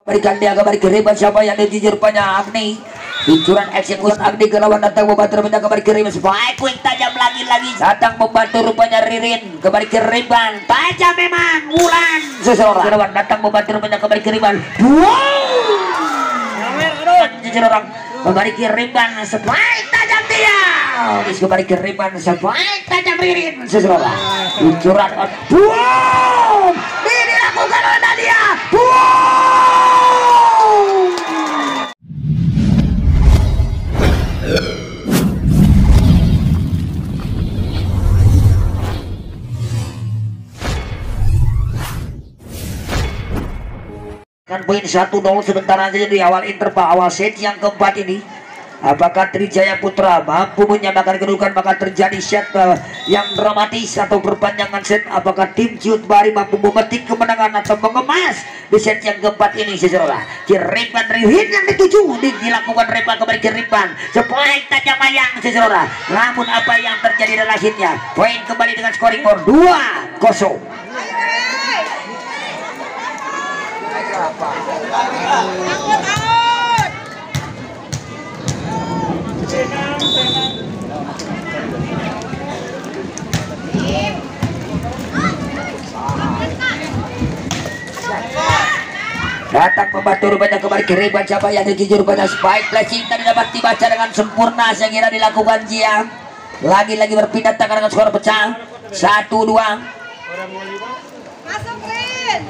Berikan dia kembali ke riban siapa yang jujur banyak Agni. Luncuran eksekusi Agni ke lawan datang membantu rupanya kembali ke riban. Spike quick tajam lagi datang membantu rupanya Ririn kembali ke riban. Tajam memang Wulan seseorang. Lawan datang membantu rupanya kembali ke riban. Jujur orang kembali ke riban. Spike tajam dia. Kembali ke riban. Spike tajam Ririn seseorang. Luncuran boom. Ini dilakukan oleh Nadia. Boom. Kan poin 1-0 sebentar saja di awal interval awal set yang keempat ini. Apakah Trijaya Putra mampu menyamakan kedudukan, maka terjadi set yang dramatis atau perpanjangan set? Apakah tim Ciut Bari mampu memetik kemenangan atau mengemas di set yang keempat ini saudara? Kiriman Rihin yang dituju dilakukan Repa kembali kiriman sepoin tajam ayang saudara. Namun apa yang terjadi dalam akhirnya poin kembali dengan scoring skor 2-0. Datang membantu rupanya kembali ke riban siapa yang jujur pada spike flashing tadi dapat dibaca dengan sempurna. Saya kira dilakukan Jia. Lagi-lagi berpindah tangan dengan skor pecah 1-2. Masuk Rin.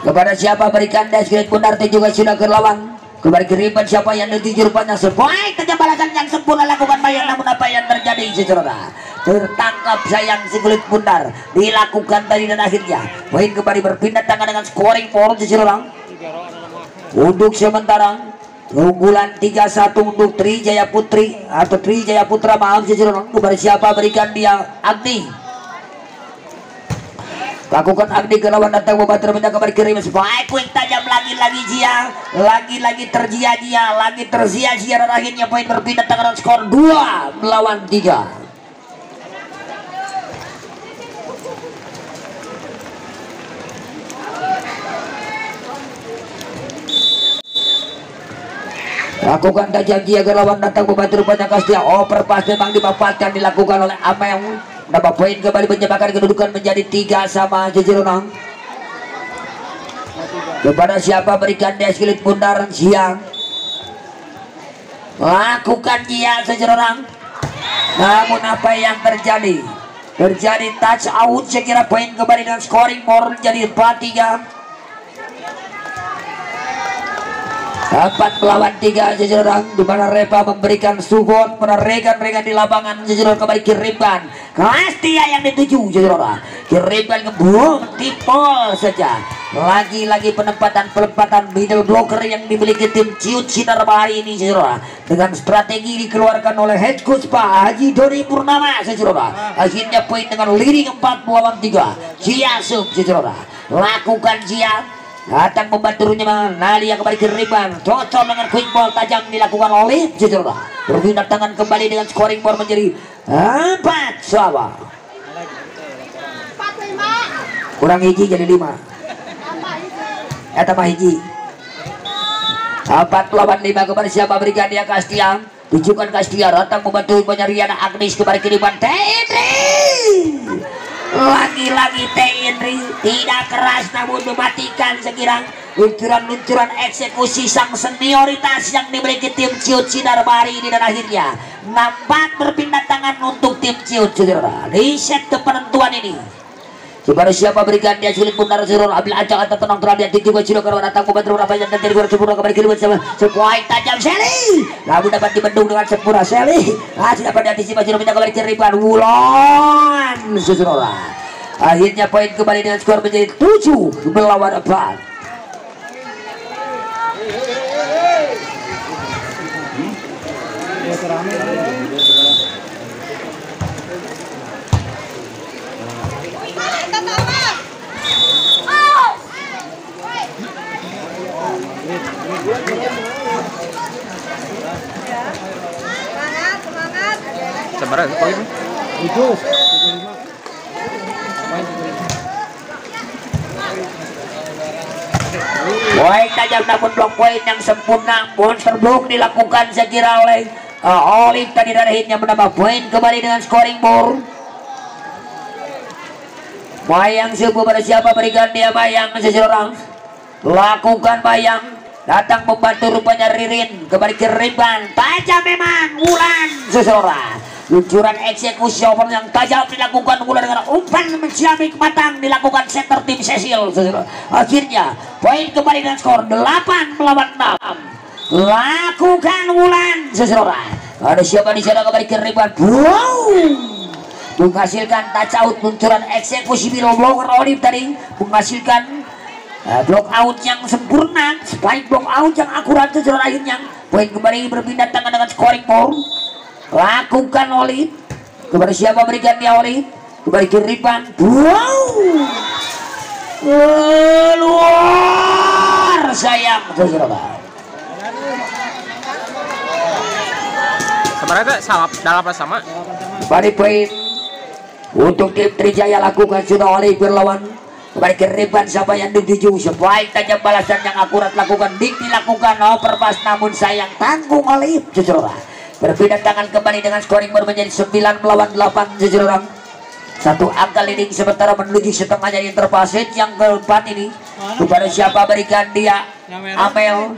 Kepada siapa berikan deskripsi benar juga sudah ke lawan kembali ke riban siapa yang dituju rupanya spike tajam balasan yang sempurna lakukan Mayan. Namun apa yang terjadi saudara? Tertangkap sayang si kulit bundar dilakukan tadi dan akhirnya poin kembali berpindah tangan dengan scoring for seseorang. Untuk sementara unggulan 3-1 untuk Trijaya Putri atau Trijaya Putra maaf seseorang. Kepada siapa berikan dia Agni. Lakukan Agni ke lawan datang membantu rupanya kembali ke riban spike quick tajam lagi Jia. Lagi terjia-jia lagi terzia-zia dan akhirnya poin berpindah tangan dengan skor 2 melawan 3. Lakukan tajam Jia ke lawan datang membantu rupanya Kastia. Overpass memang dimanfaatkan dilakukan oleh Amel. Dapat poin kembali menyamakan kedudukan menjadi 3-3 Jejeronang. Kepada siapa berikan dia skill bundar Jia. Lakukan Jia Jejeronang. Namun apa yang terjadi? Terjadi touch out. Saya kira poin kembali dengan scoring more menjadi 4-3. 4 melawan 3 Jejeronang, di mana Reva memberikan support pada rekan-rekan di lapangan. Jejeronang kembali kiriban Kastia yang dituju Jejeronang. Kiriban ngebom tipol saja. Lagi-lagi penempatan middle blocker yang dimiliki tim Ciut Sinar Bahari ini Jejeronang. Dengan strategi dikeluarkan oleh head coach Pak Haji Doni Purnama Jejeronang. Akhirnya poin dengan leading 4 melawan 3. Jia sub Jejeronang. Lakukan Jia. Datang membantunya Nadia kembali ke riban. Cocok dengan quick ball tajam dilakukan oleh Jejeronang. Berpindah tangan kembali dengan scoring board menjadi 4 sama. 4-5. Kurang hiji jadi 5. Tambah hiji. 4 melawan 5 kepada siapa berikan dia Kastia. Tujukan Kastia datang membantu penyarian Agnes kembali ke riban. Lagi-lagi Henry tidak keras namun mematikan sekiranya luncuran eksekusi sang senioritas yang dimiliki tim Ciut Sinar Bahari ini dan akhirnya nampak berpindah tangan untuk tim Ciut saudara di set kepenentuan ini. Kepada siapa berikan dia sulit bundar saudara ambil acak atau tenang terhadap juga sudah karena datang membantu berapa yang terjadi luar sempurna kembali kiriman sama sebuah tajam Sally. Lalu dapat dibendung dengan sempurna Sally. Dapat diantisipasi rupanya kembali kiriman Wulan saudara. Akhirnya poin kembali dengan skor menjadi 7 melawan 4. Sebenarnya poin 7. Poin tajam namun blok poin yang sempurna. Monster block dilakukan saya kira oleh Olive tadi dari hitnya menambah poin kembali dengan scoring board. Mayang sebuah pada siapa berikan dia Mayang seseorang lakukan Mayang datang membantu rupanya Ririn kembali ke Riban tajam memang Wulan seseorang luncuran eksekusi over yang tajam dilakukan Wulan dengan umpan mensiami matang dilakukan center tim Cecil seseorang. Akhirnya poin kembali dengan skor 8 melawan 6 lakukan Wulan seseorang. Ada siapa di sana kembali ke Riban menghasilkan touch out luncuran eksekusi below blocker Olive tadi menghasilkan block out yang sempurna spike block out yang akurat sejarah akhirnya poin kembali berpindah tangan dengan scoring board lakukan Olive kepada siapa berikan dia Olive kembali ke Riban keluar sayang sejarah sebenarnya sama dalam sama balik poin untuk tim Trijaya lakukan sudah oleh berlawan kembali ke Riban siapa yang dituju sebaik tajam balasan yang akurat lakukan dilakukan overpass namun sayang tanggung oleh seseorang berpindah tangan kembali dengan scoring baru menjadi 9 melawan 8 seseorang satu angka leading sementara menuju setengahnya interpasit yang keempat ini kepada siapa berikan dia Amel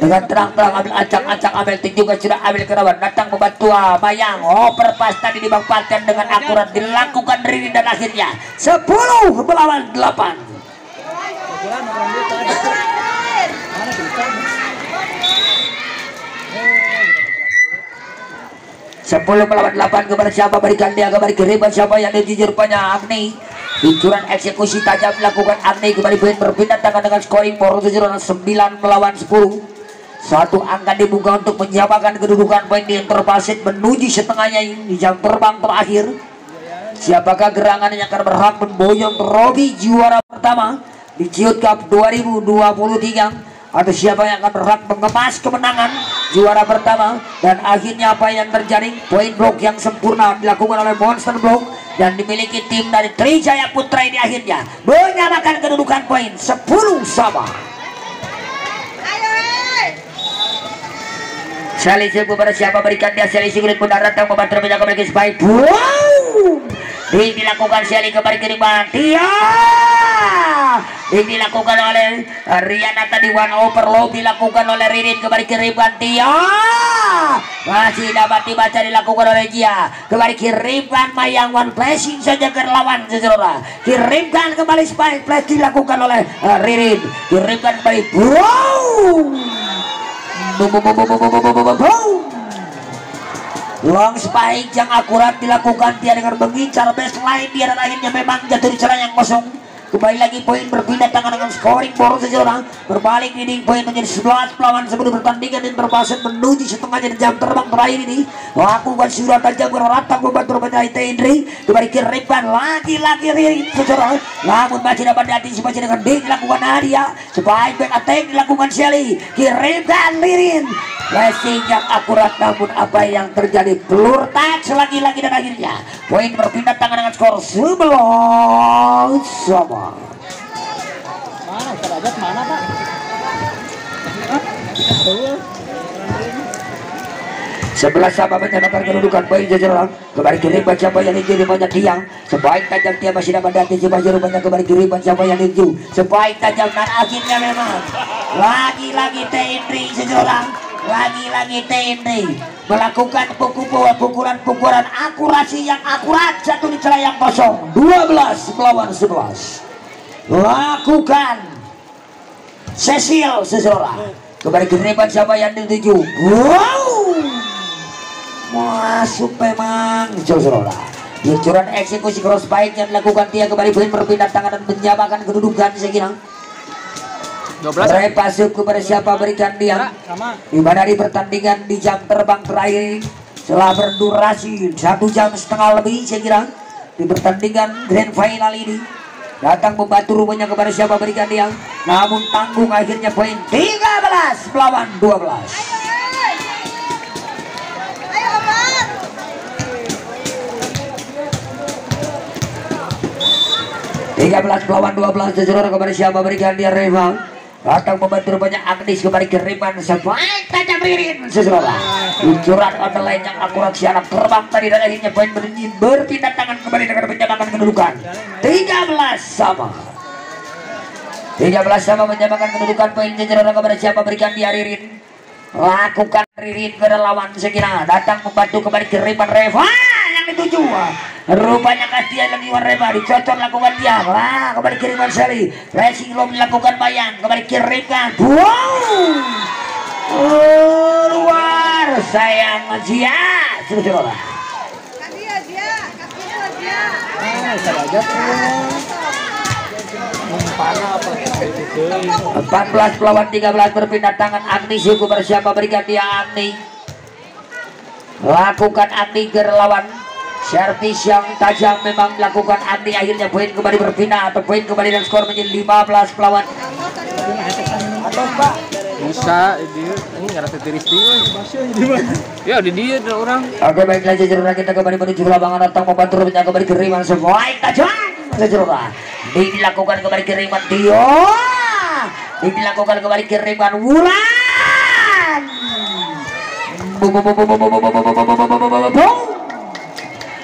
dengan terang-terang ambil acak-acak Amel juga sudah ambil kerabat datang membantu Mayang overpass tadi dimanfaatkan dengan akurat dilakukan Ririn dan akhirnya 10 melawan 8 10 melawan 8 kepada siapa berikan dia kembali ke Riban siapa yang dijujur rupanya Agni luncuran eksekusi tajam dilakukan Agni kembali poin berpindah tangan dengan scoring board 9 melawan 10 satu angka dibuka untuk menjabakan kedudukan poin di interpasit menuju setengahnya ini di jam terbang terakhir siapakah gerangan yang akan berhak memboyong trofi juara pertama di Ciut Cup 2023 atau siapa yang akan berhak mengemas kemenangan juara pertama dan akhirnya apa yang terjadi poin blok yang sempurna dilakukan oleh Monster Block dan dimiliki tim dari Trijaya Putra ini akhirnya menyamakan kedudukan poin 10 sama. Selisih kepada siapa berikan dia selisih kulit pun datang membantu menjaga memiliki spike dilakukan Shelly kembali ke Riban dilakukan oleh Riana tadi one overload dilakukan oleh Ririn kembali ke Riban masih dapat dibaca dilakukan oleh Gia kembali ke Riban Mayang one flashing saja ke lawan seseorang kirimkan kembali spike flash dilakukan oleh Ririn kirimkan kembali long spike yang akurat dilakukan dia dengan mengincar baseline dia dan akhirnya memang jatuh di celah yang kosong kembali lagi poin berpindah tangan dengan scoring board seseorang berbalik ini poin menjadi 11 melawan sebelum pertandingan dan berpaset menuju setengahnya di jam terbang terakhir ini lakukan sudah tajam beratang membantu berbagai Indri kembali ke Riban lagi-lagi Ririn seseorang namun masih dapat diantisipasi dengan D dilakukan Nadia sebaik back attack dilakukan Shelly kirimkan Ririn flashing yang akurat namun apa yang terjadi pelur touch lagi-lagi dan akhirnya poin berpindah tangan dengan skor 11 sama. Mana Ustaz mana Pak? Sebelah sama menyamakan kedudukan poin jajaran kembali kiri siapa yang hijau di banyak tiang sebaik tajam dia masih dapat diantisipasi rupanya kembali kiri siapa yang hijau sebaik tajam dan akhirnya memang lagi-lagi Indri seseorang lagi-lagi Indri melakukan pukulan akurasi yang akurat jatuh di celah yang kosong 12 melawan 11 lakukan Cecil seseorang kembali ke Riban siapa yang dituju masuk memang seseorang luncuran eksekusi cross bike yang dilakukan dia kembali berpindah tangan dan menjabakan kedudukan saya kira 12 pasuk kepada siapa berikan dia di mana di pertandingan di jam terbang terakhir setelah berdurasi 1 jam setengah lebih saya kira di pertandingan grand final ini datang membantu rumahnya kepada siapa berikan dia namun tanggung akhirnya poin 13 melawan 12 13 melawan 12 seseorang kepada siapa berikan dia Reva datang membantu rupanya Agnis kembali kiriman sebaik tajam Ririn seseorang luncuran online yang akurat siaran terbang tadi dan akhirnya poin berpindah tangan kembali dengan menyamakan kedudukan 13 sama menyamakan kedudukan poin jajaran kepada siapa berikan dia Ririn lakukan Ririn ke lawan sekira datang membantu kembali kiriman Reva yang dituju rupanya Kastian lagi Reva dicocok lakukan dia kembali kiriman Sally racing low dilakukan Bayang kembali kirimkan luar sayang Zia sudah 14 melawan 13 berpindah tangan Agni Suku bersiapa berikan dia Agni lakukan Agni ke lawan servis yang tajam memang dilakukan Agni akhirnya poin kembali berpindah atau poin kembali dan skor menjadi 15 melawan Atau Pak bisa dia ini ngerasa tiris ya di dia ada orang. Oke baiklah jajaran kita kembali menuju lapangan datang membantu rupanya kembali kiriman sebaik tajam jajaran dilakukan kembali kiriman Tio dilakukan kembali kiriman Wulan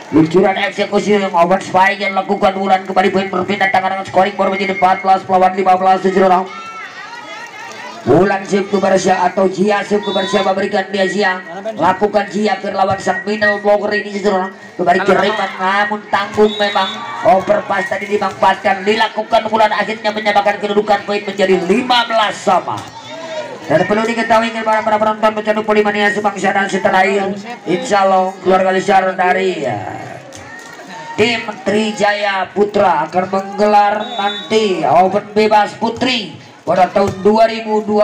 luncuran eksekusi obat spike yang lakukan Wulan kembali poin berpindah tangan dengan scoring baru menjadi 14 melawan 15 jajaran Wulan sip ke Barsia atau Jia sip ke Barsia berikan dia Jia lakukan Jia ke lawan sang middle blocker ini seseorang kembali kiriman namun tanggung memang overpass tadi dimanfaatkan dilakukan Wulan akhirnya menyamakan kedudukan poin menjadi 15 sama dan perlu diketahui kepada para penonton pecandu Polimania sebangsa dan setanah air insya Allah keluarga besar dari tim Trijaya Putra akan menggelar nanti open bebas putri pada tahun 2024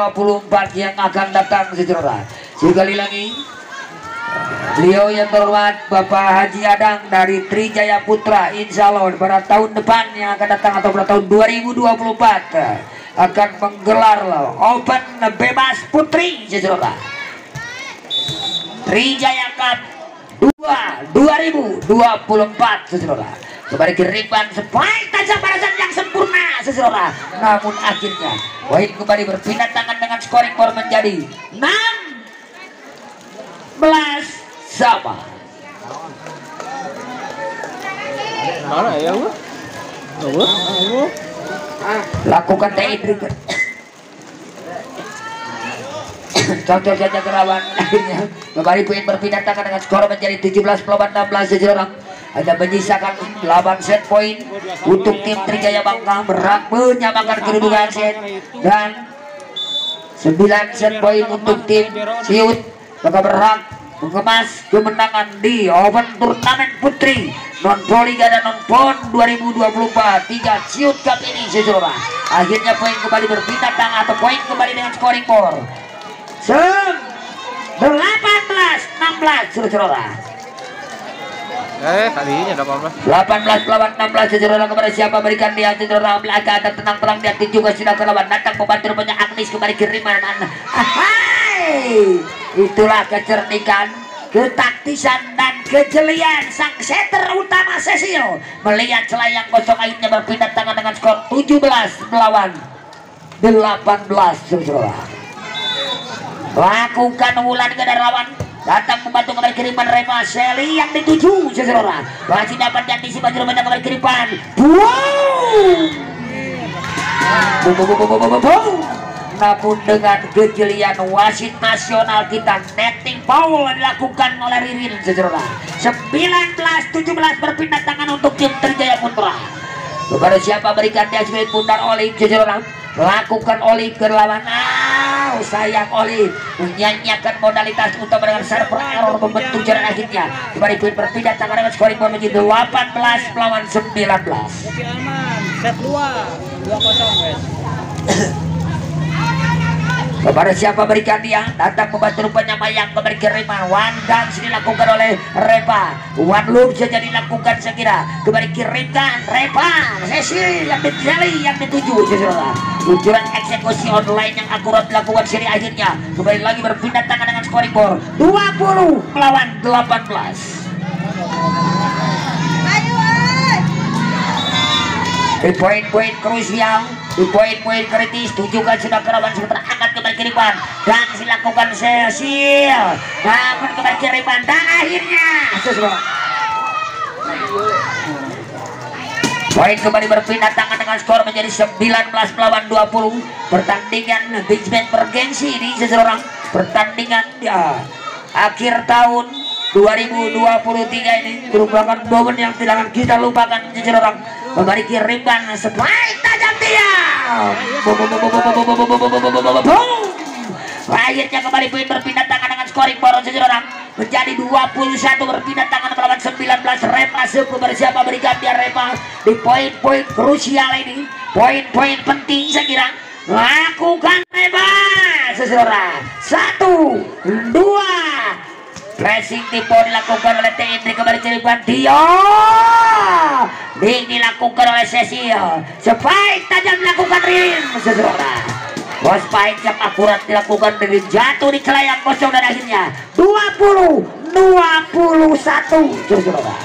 yang akan datang saudara. Sekali lagi beliau yang terhormat Bapak Haji Adang dari Trijaya Putra insya Allah pada tahun depan yang akan datang atau pada tahun 2024 akan menggelar open bebas putri saudara. Trijaya Cup 2024 saudara. Kembali kiriman sebaik tajam balasan yang sempurna seseorang namun akhirnya poin kembali berpindah tangan dengan scoring baru menjadi 16 sama Mana ya gua? lakukan trik cocok saja ke lawan akhirnya kembali poin berpindah tangan dengan skor menjadi 17 melawan 16 seseorang hanya menyisakan 8 set poin untuk tim Trijaya Bangka berhak menyamakan kedudukan set dan 9 set poin untuk tim Siut maka berhak mengemas kemenangan di open turnamen putri non Proliga dan non PON 2024 3 Siut Cup ini seseorang akhirnya poin kembali berpindah tangan atau poin kembali dengan scoring board 18-16 seseorang kali ini ada apa-apa 18 lawan 16 sejarah kepada siapa berikan dia sejarah belakang dan tenang-tenang dia juga sudah ke lawan datang membantu rupanya Agnis kembali kiriman itulah kecerdikan ketaktisan dan kejelian sang setter utama Cecil melihat celah yang kosong akhirnya berpindah tangan dengan skor 17 melawan 18 sejarah lakukan Wulan ke lawan datang membantu kembali kiriman Reva Sally yang dituju seseorang masih dapat diantisipasi rupanya kembali kiriman namun dengan kejelian wasit nasional kita netting foul dilakukan oleh Ririn seseorang 19-17 berpindah tangan untuk tim Trijaya Putra kepada siapa berikan dia sebagai pundar Olive seseorang lakukan Olive ke lawan sayang Olive menyanyiakan modalitas utama dengan server error membentuk jarak akhirnya kembali poin berpindah tangan dengan scoring board menjadi 18 melawan 19 set 2-0 guys kepada siapa berikan dia datang membantu rupanya Mayang kembali kiriman one dance dilakukan oleh Reva one loop saja dilakukan sekira kembali kirimkan Reva Cecil yang dijali yang dituju sesuatu luncuran eksekusi online yang akurat dilakukan seri akhirnya kembali lagi berpindah tangan dengan scoring board 20 melawan 18 di poin-poin krusial, di poin-poin kritis, tujukan sudah kerawan sementara angkat ke balik kiriman dan dilakukan sesil, namun ke balik kiriman dan akhirnya poin kembali berpindah tangan dengan skor menjadi 19 melawan 20. Pertandingan Big-Band bergengsi ini seseorang pertandingan ya, akhir tahun 2023 ini merupakan momen yang tidak akan kita lupakan seseorang. Kembali kiriman sebaik tajam dia. Akhirnya kembali poin berpindah tangan dengan scoring boros seseorang menjadi 21 berpindah tangan melawan 19. Repa Suku bersama berikan dia Repa di poin-poin krusial ini, poin-poin penting saya kira. Lakukan Repa seseorang 1, 2 pressing tipe dilakukan oleh TND kembali kiriman dia dilakukan oleh Cecil sebaik tajam dilakukan Rin seseorang. Bos pahit yang akurat dilakukan dari jatuh di kelayang kosong dan akhirnya 20-21 saudara.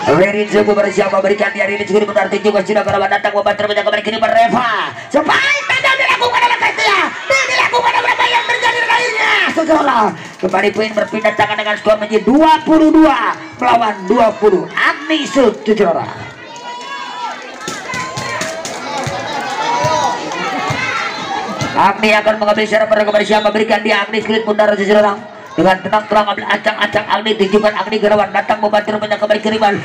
Ririn Suku bersama berikan dia Ririn Suku benar juga sudah kerabat datang membantu banyak kembali kini Reva sebaik tajam dilakukan oleh Kestia dilakukan oleh apa yang terjadi akhirnya saudara. Kembali poin berpindah tangan dengan skor menjadi 22 melawan 20. Agni Sud saudara. Agni akan mengambil secara kembali siapa berikan dia Agni kulit pundar seseorang dengan tenang terang ambil acang-acang Agni tunjukkan Agni gerawan datang membantu banyak kembali kiriman.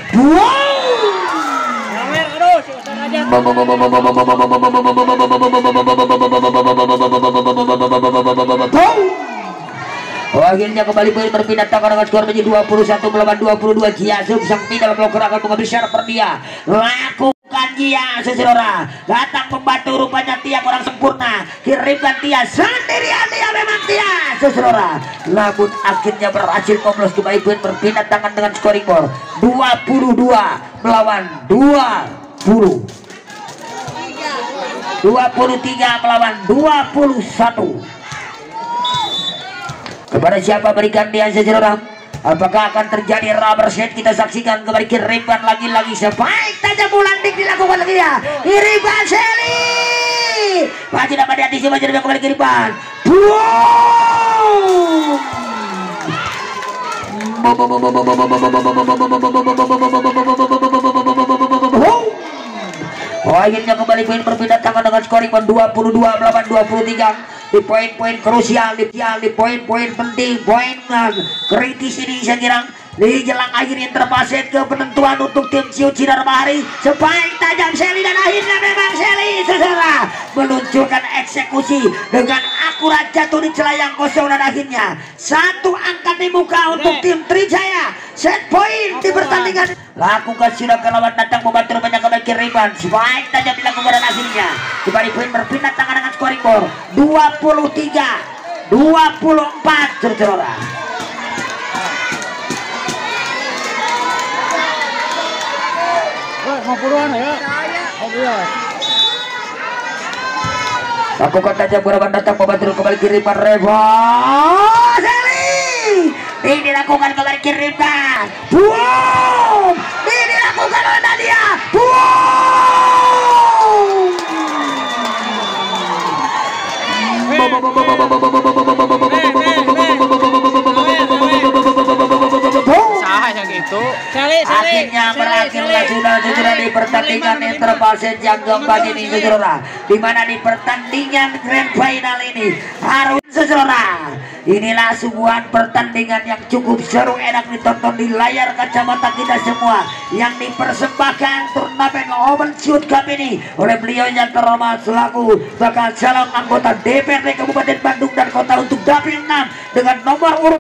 Akhirnya kembali poin berpindah tangan dengan skor menjadi 21 melawan 22. Giasub sang middle blocker akan mengambil secara dia lakukan Gia seseorang datang membantu rupanya Tia kurang sempurna kirimkan Tia sendirian dia memang Tia seseorang namun akhirnya berhasil komlos kembali poin berpindah tangan dengan scoring board 22 melawan 20 23 melawan 21. Kepada siapa berikan dia seseorang? Apakah akan terjadi rubber set? Kita saksikan kembali kiriman lagi-lagi sebaik tajam bulantik dilakukan lagi ya. Kiriman Seli. Masih dapat diantisipasi dari kembali kiriman. Akhirnya kembali poin berpindah tangan dengan scoring 22 melawan 23 di poin-poin krusial di poin-poin penting, poin kritis ini saya kira di jelang akhir interpaset ke penentuan untuk tim Ciut Sinar Bahari sebaik tajam Seli dan akhirnya memang Seli saudara meluncurkan eksekusi dengan akurat jatuh di celayang kosong dan akhirnya satu angka di muka untuk tim Trijaya. Set point di pertandingan lakukan sudah kelawan datang membantu banyak kembali kiriman sebaik tajam dilakukan dan akhirnya kembali poin berpindah tangan dengan scoring board 23-24 saudara. Lakukan tajam kerabat datang membantu kembali kiriman Reva Seli ini dilakukan kembali kiriman boom ini dilakukan oleh Nadia akhirnya berakhirlah sudah di pertandingan interpaset yang keempat ini saudara, di mana di pertandingan grand final ini harus saudara inilah sebuah pertandingan yang cukup seru enak ditonton di layar kacamata kita semua yang dipersembahkan turnamen Open Shoot Cup ini oleh beliau yang terhormat selaku bakal calon anggota DPRD Kabupaten Bandung dan Kota untuk Dapil 6 dengan nomor urut